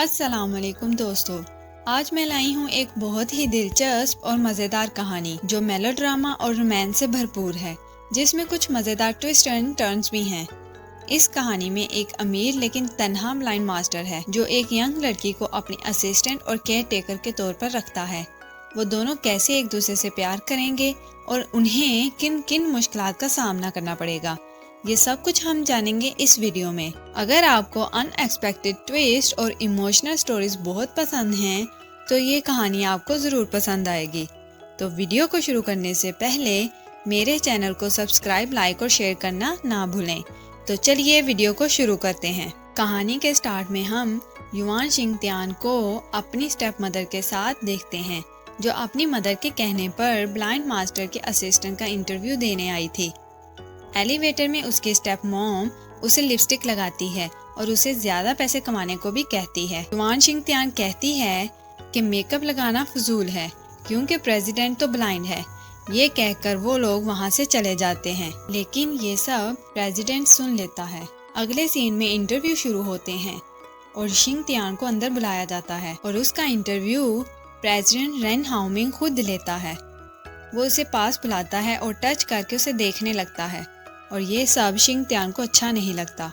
अस्सलाम वालेकुम दोस्तों, आज मैं लाई हूँ एक बहुत ही दिलचस्प और मज़ेदार कहानी जो मेलोड्रामा और रोमांस से भरपूर है, जिसमें कुछ मज़ेदार ट्विस्ट एंड टर्न्स भी हैं। इस कहानी में एक अमीर लेकिन तन्हा ब्लाइंड मास्टर है जो एक यंग लड़की को अपनी असिस्टेंट और केयर टेकर के तौर पर रखता है। वो दोनों कैसे एक दूसरे से प्यार करेंगे और उन्हें किन किन मुश्किलात का सामना करना पड़ेगा, ये सब कुछ हम जानेंगे इस वीडियो में। अगर आपको अनएक्सपेक्टेड ट्विस्ट और इमोशनल स्टोरीज बहुत पसंद हैं, तो ये कहानी आपको ज़रूर पसंद आएगी। तो वीडियो को शुरू करने से पहले मेरे चैनल को सब्सक्राइब, लाइक और शेयर करना ना भूलें। तो चलिए वीडियो को शुरू करते हैं। कहानी के स्टार्ट में हम युआन शिंगत्यान को अपनी स्टेप मदर के साथ देखते हैं, जो अपनी मदर के कहने पर ब्लाइंड मास्टर के असिस्टेंट का इंटरव्यू देने आई थी। एलिवेटर में उसकी स्टेप मॉम उसे लिपस्टिक लगाती है और उसे ज्यादा पैसे कमाने को भी कहती है। युआन शिंगत्यान कहती है कि मेकअप लगाना फजूल है क्योंकि प्रेसिडेंट तो ब्लाइंड है। ये कहकर वो लोग वहाँ से चले जाते हैं, लेकिन ये सब प्रेसिडेंट सुन लेता है। अगले सीन में इंटरव्यू शुरू होते हैं और शिंगत्यान को अंदर बुलाया जाता है और उसका इंटरव्यू प्रेसिडेंट रेन हाओमिंग खुद लेता है। वो उसे पास बुलाता है और टच करके उसे देखने लगता है और ये सब शिंगत्यान को अच्छा नहीं लगता।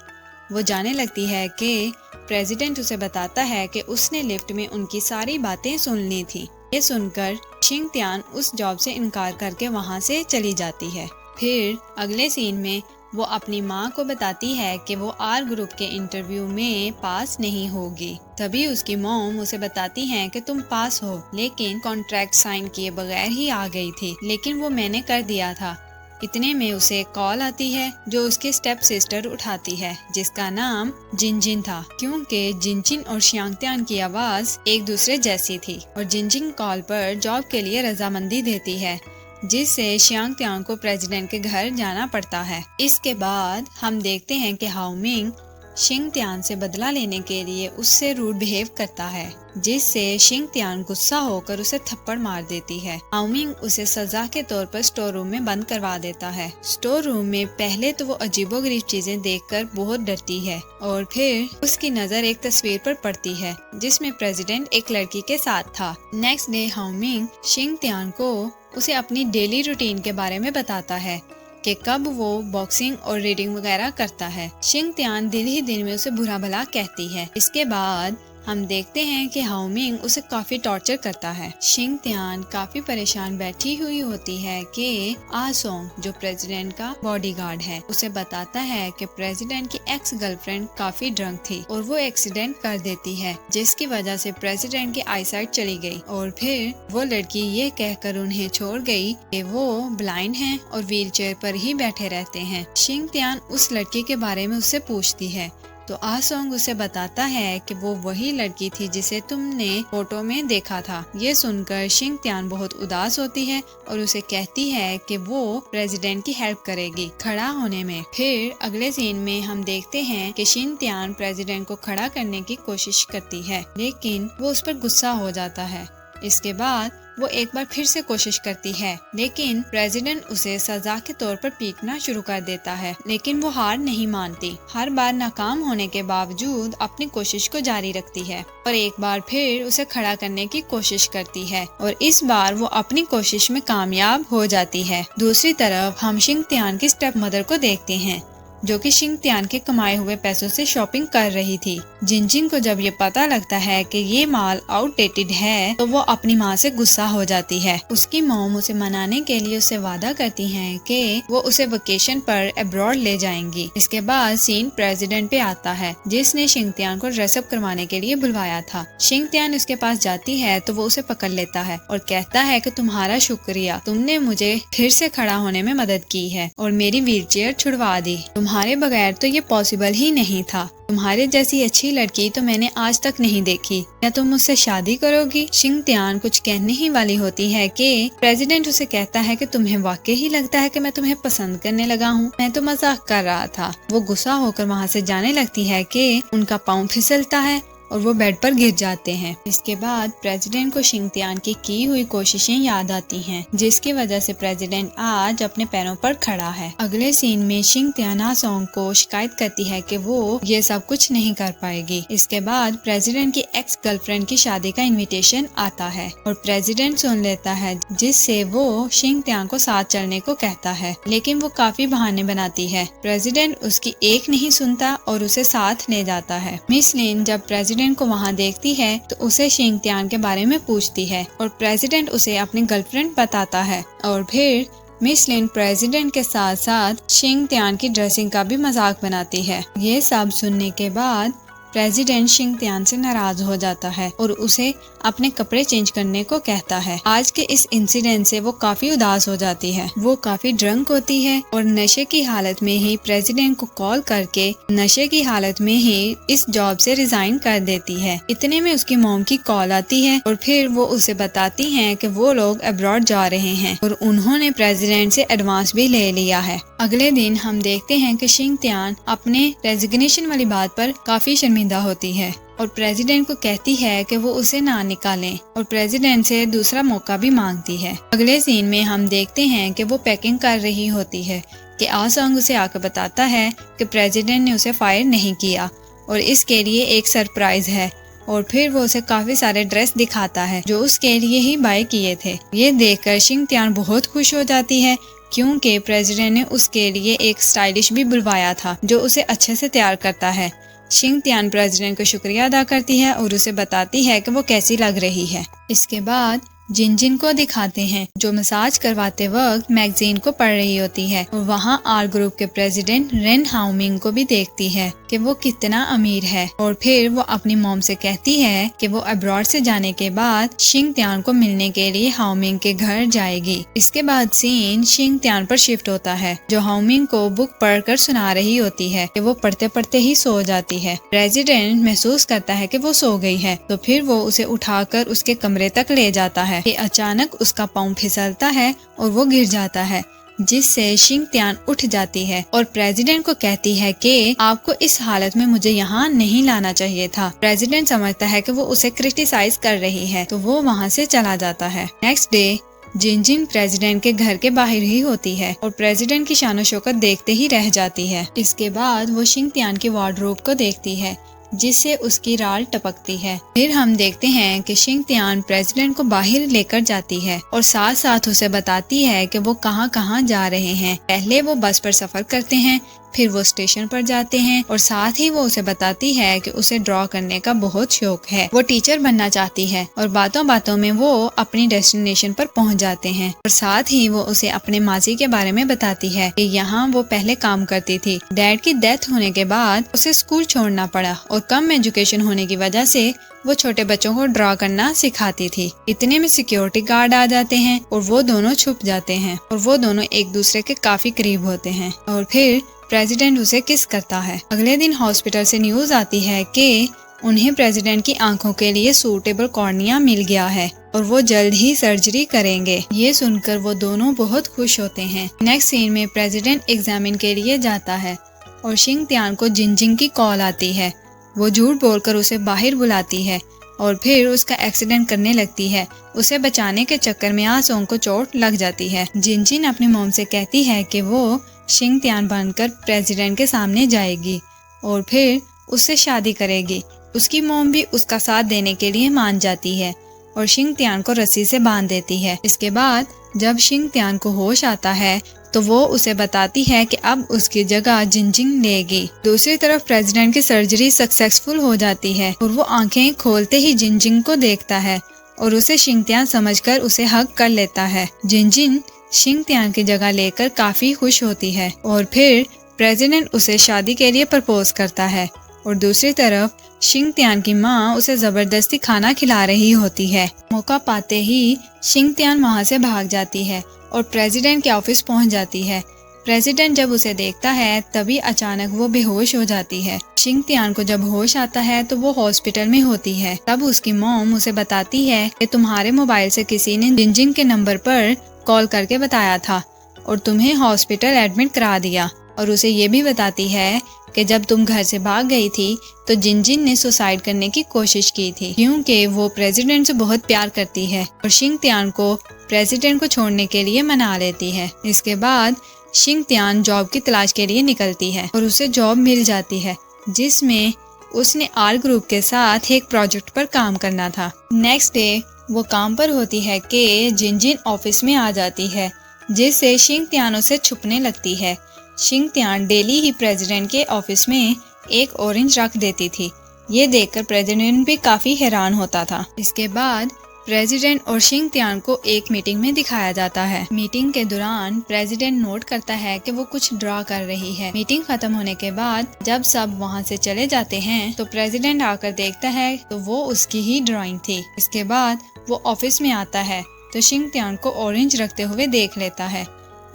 वो जाने लगती है कि प्रेसिडेंट उसे बताता है कि उसने लिफ्ट में उनकी सारी बातें सुन ली थी। ये सुनकर शिंगत्यान उस जॉब से इनकार करके वहाँ से चली जाती है। फिर अगले सीन में वो अपनी माँ को बताती है कि वो आर ग्रुप के इंटरव्यू में पास नहीं होगी। तभी उसकी मॉम उसे बताती है कि तुम पास हो, लेकिन कॉन्ट्रैक्ट साइन किए बगैर ही आ गई थी, लेकिन वो मैंने कर दिया था। इतने में उसे एक कॉल आती है जो उसकी स्टेप सिस्टर उठाती है, जिसका नाम जिनजिन था, क्योंकि जिनजिन और शियांगत्यान की आवाज एक दूसरे जैसी थी। और जिनजिन कॉल पर जॉब के लिए रजामंदी देती है, जिससे शियांगत्यान को प्रेसिडेंट के घर जाना पड़ता है। इसके बाद हम देखते हैं कि हाओमिंग शिंगत्यान से बदला लेने के लिए उससे रूड बिहेव करता है, जिससे शिंगत्यान गुस्सा होकर उसे थप्पड़ मार देती है। हाओमिंग उसे सजा के तौर पर स्टोर रूम में बंद करवा देता है। स्टोर रूम में पहले तो वो अजीबोगरीब चीजें देखकर बहुत डरती है और फिर उसकी नजर एक तस्वीर पर पड़ती है जिसमें प्रेसिडेंट एक लड़की के साथ था। नेक्स्ट डे हाओमिंग शिंगत्यान को उसे अपनी डेली रूटीन के बारे में बताता है कि कब वो बॉक्सिंग और रीडिंग वगैरह करता है। शिंगत्यान दिन ही दिन में उसे बुरा भला कहती है। इसके बाद हम देखते हैं कि हाओमिंग उसे काफी टॉर्चर करता है। शिंगत्यान काफी परेशान बैठी हुई होती है कि आसोंग, जो प्रेसिडेंट का बॉडीगार्ड है, उसे बताता है कि प्रेसिडेंट की एक्स गर्लफ्रेंड काफी ड्रंक थी और वो एक्सीडेंट कर देती है, जिसकी वजह से प्रेसिडेंट की आईसाइट चली गई। और फिर वो लड़की ये कहकर उन्हें छोड़ गई कि वो ब्लाइंड हैं और व्हीलचेयर पर ही बैठे रहते हैं। शिंगत्यान उस लड़की के बारे में उससे पूछती है तो आसोंग उसे बताता है कि वो वही लड़की थी जिसे तुमने फोटो में देखा था। ये सुनकर शिंगत्यान बहुत उदास होती है और उसे कहती है कि वो प्रेसिडेंट की हेल्प करेगी खड़ा होने में। फिर अगले सीन में हम देखते हैं कि शिंगत्यान प्रेसिडेंट को खड़ा करने की कोशिश करती है, लेकिन वो उस पर गुस्सा हो जाता है। इसके बाद वो एक बार फिर से कोशिश करती है, लेकिन प्रेसिडेंट उसे सजा के तौर पर पीटना शुरू कर देता है, लेकिन वो हार नहीं मानती। हर बार नाकाम होने के बावजूद अपनी कोशिश को जारी रखती है और एक बार फिर उसे खड़ा करने की कोशिश करती है और इस बार वो अपनी कोशिश में कामयाब हो जाती है। दूसरी तरफ हम शिंगत्यान की स्टेप मदर को देखते हैं, जो कि शिंगत्यान के कमाए हुए पैसों से शॉपिंग कर रही थी। जिनजिन को जब ये पता लगता है कि ये माल आउटडेटेड है, तो वो अपनी माँ से गुस्सा हो जाती है। उसकी मॉम उसे मनाने के लिए उसे वादा करती हैं कि वो उसे वेकेशन पर अब्रॉड ले जाएंगी। इसके बाद सीन प्रेसिडेंट पे आता है, जिसने शिंगत्यान को ड्रेसअप करवाने के लिए बुलवाया था। शिंगत्यान उसके पास जाती है तो वो उसे पकड़ लेता है और कहता है कि तुम्हारा शुक्रिया, तुमने मुझे फिर से खड़ा होने में मदद की है और मेरी व्हीलचेयर छुड़वा दी। तुम्हारे बगैर तो ये पॉसिबल ही नहीं था। तुम्हारे जैसी अच्छी लड़की तो मैंने आज तक नहीं देखी। क्या तुम मुझसे शादी करोगी? शिंगत्यान कुछ कहने ही वाली होती है कि प्रेसिडेंट उसे कहता है कि तुम्हें वाकई ही लगता है कि मैं तुम्हें पसंद करने लगा हूँ, मैं तो मजाक कर रहा था। वो गुस्सा होकर वहाँ से जाने लगती है कि उनका पाँव फिसलता है और वो बेड पर गिर जाते हैं। इसके बाद प्रेसिडेंट को शिंगत्यान की हुई कोशिशें याद आती हैं, जिसकी वजह से प्रेसिडेंट आज अपने पैरों पर खड़ा है। अगले सीन में शिंगत्यान आसोंग को शिकायत करती है कि वो ये सब कुछ नहीं कर पाएगी। इसके बाद प्रेसिडेंट की एक्स गर्लफ्रेंड की शादी का इनविटेशन आता है और प्रेसिडेंट सुन लेता है, जिससे वो शिंगत्यान को साथ चलने को कहता है, लेकिन वो काफी बहाने बनाती है। प्रेसिडेंट उसकी एक नहीं सुनता और उसे साथ ले जाता है। मिस लिन जब प्रेसिडेंट को वहाँ देखती है तो उसे शिंगत्यान के बारे में पूछती है और प्रेसिडेंट उसे अपनी गर्लफ्रेंड बताता है और फिर मिस लिन प्रेसिडेंट के साथ साथ शिंगत्यान की ड्रेसिंग का भी मजाक बनाती है। ये सब सुनने के बाद प्रेसिडेंट शिंगत्यान से नाराज हो जाता है और उसे अपने कपड़े चेंज करने को कहता है। आज के इस इंसिडेंट से वो काफी उदास हो जाती है। वो काफी ड्रंक होती है और नशे की हालत में ही प्रेसिडेंट को कॉल करके नशे की हालत में ही इस जॉब से रिजाइन कर देती है। इतने में उसकी मॉम की कॉल आती है और फिर वो उसे बताती है कि वो लोग अब्रॉड जा रहे हैं और उन्होंने प्रेसिडेंट से एडवांस भी ले लिया है। अगले दिन हम देखते हैं कि शिंगत्यान अपने रेजिग्नेशन वाली बात पर काफी शर्मिंदा होती है और प्रेसिडेंट को कहती है कि वो उसे ना निकालें और प्रेसिडेंट से दूसरा मौका भी मांगती है। अगले सीन में हम देखते हैं कि वो पैकिंग कर रही होती है कि आसोंग उसे आकर बताता है कि प्रेसिडेंट ने उसे फायर नहीं किया और इसके लिए एक सरप्राइज है और फिर वो उसे काफी सारे ड्रेस दिखाता है जो उसके लिए ही बाय किए थे। ये देखकर शिंगत्यान बहुत खुश हो जाती है क्योंकि प्रेसिडेंट ने उसके लिए एक स्टाइलिश भी बुलवाया था जो उसे अच्छे से तैयार करता है। शिंगत्यान प्रेसिडेंट को शुक्रिया अदा करती है और उसे बताती है कि वो कैसी लग रही है। इसके बाद जिनजिन को दिखाते हैं जो मसाज करवाते वक्त मैगजीन को पढ़ रही होती है और वहाँ आर ग्रुप के प्रेसिडेंट रेन हाओमिंग को भी देखती है कि वो कितना अमीर है और फिर वो अपनी मॉम से कहती है कि वो अब्रॉड से जाने के बाद शिंगत्यान को मिलने के लिए हाओमिंग के घर जाएगी। इसके बाद सीन शिंगत्यान पर शिफ्ट होता है जो हाओमिंग को बुक पढ़कर सुना रही होती है कि वो पढ़ते पढ़ते ही सो जाती है। प्रेसिडेंट महसूस करता है कि वो सो गई है तो फिर वो उसे उठाकर उसके कमरे तक ले जाता है कि अचानक उसका पाँव फिसलता है और वो गिर जाता है, जिससे शिंगत्यान उठ जाती है और प्रेसिडेंट को कहती है कि आपको इस हालत में मुझे यहाँ नहीं लाना चाहिए था। प्रेसिडेंट समझता है कि वो उसे क्रिटिसाइज कर रही है तो वो वहाँ से चला जाता है। नेक्स्ट डे जिनजिन प्रेसिडेंट के घर के बाहर ही होती है और प्रेसिडेंट की शान शौकत देखते ही रह जाती है। इसके बाद वो शिंगत्यान की वार्डरोब को देखती है जिससे उसकी राल टपकती है। फिर हम देखते हैं कि शिंगत्यान प्रेसिडेंट को बाहर लेकर जाती है और साथ साथ उसे बताती है कि वो कहाँ कहाँ जा रहे हैं। पहले वो बस पर सफर करते हैं, फिर वो स्टेशन पर जाते हैं और साथ ही वो उसे बताती है कि उसे ड्रॉ करने का बहुत शौक है। वो टीचर बनना चाहती है और बातों बातों में वो अपनी डेस्टिनेशन पर पहुंच जाते हैं और साथ ही वो उसे अपने मासी के बारे में बताती है कि यहाँ वो पहले काम करती थी। डैड की डेथ होने के बाद उसे स्कूल छोड़ना पड़ा और कम एजुकेशन होने की वजह से वो छोटे बच्चों को ड्रॉ करना सिखाती थी। इतने में सिक्योरिटी गार्ड आ जाते हैं और वो दोनों छुप जाते हैं और वो दोनों एक दूसरे के काफी करीब होते हैं और फिर प्रेसिडेंट उसे किस करता है। अगले दिन हॉस्पिटल से न्यूज आती है कि उन्हें प्रेसिडेंट की आंखों के लिए सूटेबल कॉर्निया मिल गया है और वो जल्द ही सर्जरी करेंगे। ये सुनकर वो दोनों बहुत खुश होते हैं। नेक्स्ट सीन में प्रेसिडेंट एग्जामिन के लिए जाता है और शिंगत्यान को जिनजिन की कॉल आती है। वो झूठ बोलकर उसे बाहर बुलाती है और फिर उसका एक्सीडेंट करने लगती है। उसे बचाने के चक्कर में आसोंग को चोट लग जाती है। जिनजिन अपनी मॉम से कहती है कि वो शिंगत्यान बनकर प्रेसिडेंट के सामने जाएगी और फिर उससे शादी करेगी। उसकी मॉम भी उसका साथ देने के लिए मान जाती है और शिंगत्यान को रस्सी से बांध देती है। इसके बाद जब शिंगत्यान को होश आता है तो वो उसे बताती है कि अब उसकी जगह जिनजिन लेगी। दूसरी तरफ प्रेसिडेंट की सर्जरी सक्सेसफुल हो जाती है और वो आंखें खोलते ही जिनजिन को देखता है और उसे शिंगत्यान समझकर उसे हग कर लेता है। जिनजिन शिंगत्यान की जगह लेकर काफी खुश होती है और फिर प्रेसिडेंट उसे शादी के लिए प्रपोज करता है और दूसरी तरफ शिंगत्यान की माँ उसे जबरदस्ती खाना खिला रही होती है। मौका पाते ही शिंगत्यान वहाँ से भाग जाती है और प्रेसिडेंट के ऑफिस पहुँच जाती है। प्रेसिडेंट जब उसे देखता है तभी अचानक वो बेहोश हो जाती है। शिंगत्यान को जब होश आता है तो वो हॉस्पिटल में होती है। तब उसकी मॉम उसे बताती है कि तुम्हारे मोबाइल से किसी ने जिनजिन के नंबर पर कॉल करके बताया था और तुम्हें हॉस्पिटल एडमिट करा दिया। और उसे ये भी बताती है कि जब तुम घर से भाग गई थी तो जिनजिन ने सुसाइड करने की कोशिश की थी, क्योंकि वो प्रेसिडेंट से बहुत प्यार करती है और शिंगत्यान को प्रेसिडेंट को छोड़ने के लिए मना लेती है। इसके बाद शिंगत्यान जॉब की तलाश के लिए निकलती है और उसे जॉब मिल जाती है, जिसमें उसने आर ग्रुप के साथ एक प्रोजेक्ट पर काम करना था। नेक्स्ट डे वो काम पर होती है कि जिनजिन ऑफिस में आ जाती है, जिससे शिंगत्यान उसे छुपने लगती है। शिंगत्यान डेली ही प्रेसिडेंट के ऑफिस में एक ऑरेंज रख देती थी। ये देखकर प्रेसिडेंट भी काफी हैरान होता था। इसके बाद प्रेसिडेंट और शिंगत्यान को एक मीटिंग में दिखाया जाता है। मीटिंग के दौरान प्रेसिडेंट नोट करता है कि वो कुछ ड्रॉ कर रही है। मीटिंग खत्म होने के बाद जब सब वहाँ से चले जाते हैं तो प्रेसिडेंट आकर देखता है तो वो उसकी ही ड्राइंग थी। इसके बाद वो ऑफिस में आता है तो शिंगत्यान को ऑरेंज रखते हुए देख लेता है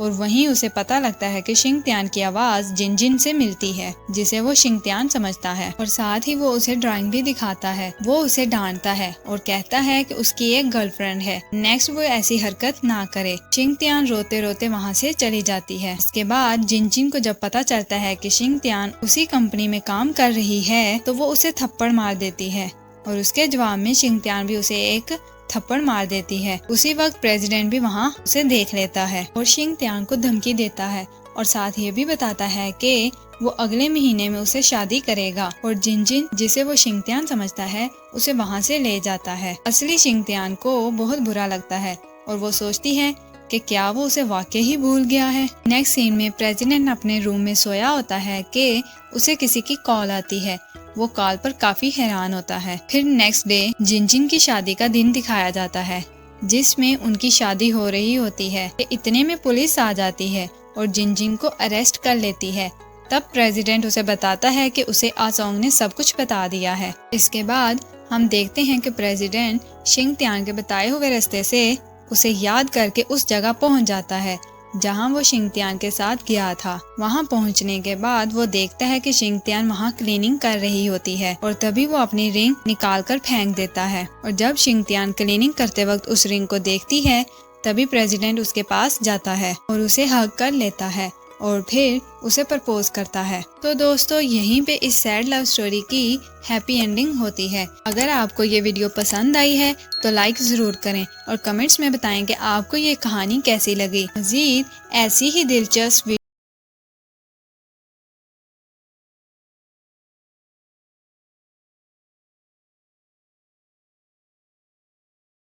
और वहीं उसे पता लगता है कि शिंगत्यान की आवाज जिनजिन से मिलती है, जिसे वो शिंगत्यान समझता है और साथ ही वो उसे ड्राइंग भी दिखाता है। वो उसे डांटता है और कहता है कि उसकी एक गर्लफ्रेंड है, नेक्स्ट वो ऐसी हरकत ना करे। शिंगत्यान रोते रोते वहाँ से चली जाती है। इसके बाद जिनजिन को जब पता चलता है कि शिंगत्यान उसी कंपनी में काम कर रही है तो वो उसे थप्पड़ मार देती है और उसके जवाब में शिंगत्यान भी उसे एक थप्पड़ मार देती है। उसी वक्त प्रेसिडेंट भी वहाँ उसे देख लेता है और शिंगत्यान को धमकी देता है और साथ ये भी बताता है कि वो अगले महीने में उसे शादी करेगा और जिनजिन, जिसे वो शिंगत्यान समझता है, उसे वहाँ से ले जाता है। असली शिंगत्यान को बहुत बुरा लगता है और वो सोचती है कि क्या वो उसे वाकई ही भूल गया है। नेक्स्ट सीन में प्रेसिडेंट अपने रूम में सोया होता है कि उसे किसी की कॉल आती है। वो कॉल पर काफी हैरान होता है। फिर नेक्स्ट डे जिनजिन की शादी का दिन दिखाया जाता है, जिसमें उनकी शादी हो रही होती है। इतने में पुलिस आ जाती है और जिनजिन को अरेस्ट कर लेती है। तब प्रेसिडेंट उसे बताता है कि उसे आसोंग ने सब कुछ बता दिया है। इसके बाद हम देखते हैं कि प्रेसिडेंट शिंगत्यान के बताए हुए रास्ते से उसे याद करके उस जगह पहुंच जाता है जहां वो शिंगत्यान के साथ गया था। वहां पहुंचने के बाद वो देखता है कि शिंगत्यान वहां क्लीनिंग कर रही होती है और तभी वो अपनी रिंग निकाल कर फेंक देता है और जब शिंगत्यान क्लीनिंग करते वक्त उस रिंग को देखती है तभी प्रेसिडेंट उसके पास जाता है और उसे हग कर लेता है और फिर उसे प्रपोज करता है। तो दोस्तों, यहीं पे इस सैड लव स्टोरी की हैप्पी एंडिंग होती है। अगर आपको ये वीडियो पसंद आई है तो लाइक जरूर करें और कमेंट्स में बताएं कि आपको ये कहानी कैसी लगी। मज़ीद ऐसी ही दिलचस्प